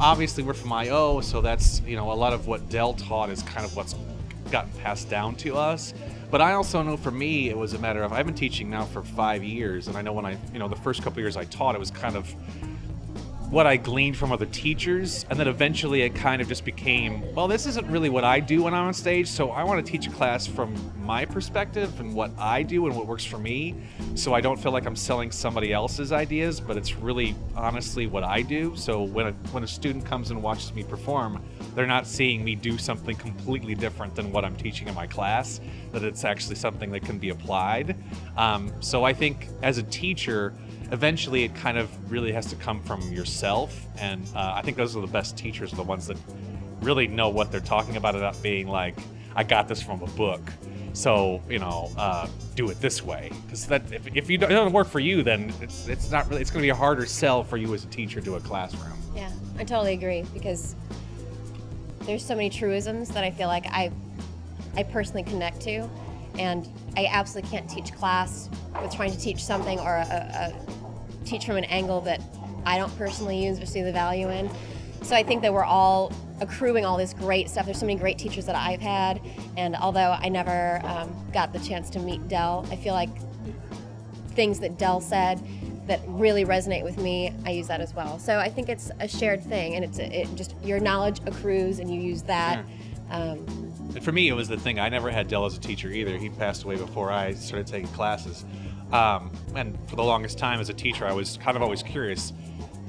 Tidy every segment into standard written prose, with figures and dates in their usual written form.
obviously we're from IO, so that's, a lot of what Del taught is kind of what's gotten passed down to us. But I also know for me, it was a matter of, I've been teaching now for 5 years, and I know when the first couple of years I taught, it was kind of what I gleaned from other teachers, and then eventually it kind of just became, well, this isn't really what I do when I'm on stage, so I want to teach a class from my perspective and what I do and what works for me, so I don't feel like I'm selling somebody else's ideas, but it's really honestly what I do. So when a student comes and watches me perform, they're not seeing me do something completely different than what I'm teaching in my class, that it's actually something that can be applied. So I think as a teacher, eventually it kind of really has to come from yourself, and I think those are the best teachers, are the ones that really know what they're talking about, without being like, I got this from a book, so do it this way. Because that if it doesn't work for you, then it's not really, it's going to be a harder sell for you as a teacher to a classroom. Yeah, I totally agree, because there's so many truisms that I feel like I personally connect to, and I absolutely can't teach class with trying to teach something or teach from an angle that I don't personally use or see the value in. So I think that we're all accruing all this great stuff. There's so many great teachers that I've had, and although I never got the chance to meet Del, I feel like things that Del said that really resonate with me, I use that as well. So I think it's a shared thing, and it just your knowledge accrues and you use that. Yeah. And for me, it was the thing. I never had Del as a teacher either. He passed away before I started taking classes. And for the longest time as a teacher, I was kind of always curious.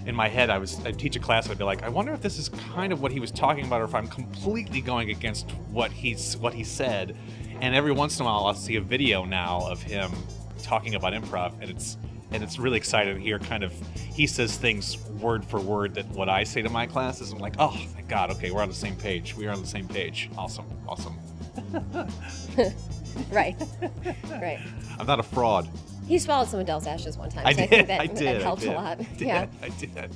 In my head, I'd teach a class, and I'd be like, I wonder if this is kind of what he was talking about, or if I'm completely going against what he said. And every once in a while, I'll see a video now of him talking about improv, and it's really exciting to hear he says things word for word that what I say to my classes. I'm like, oh, thank God, okay, we're on the same page. We are on the same page. Awesome. Right. Right. I'm not a fraud. He swallowed some of Del's ashes one time, so I did, think that I did, helped I did. a lot. I did.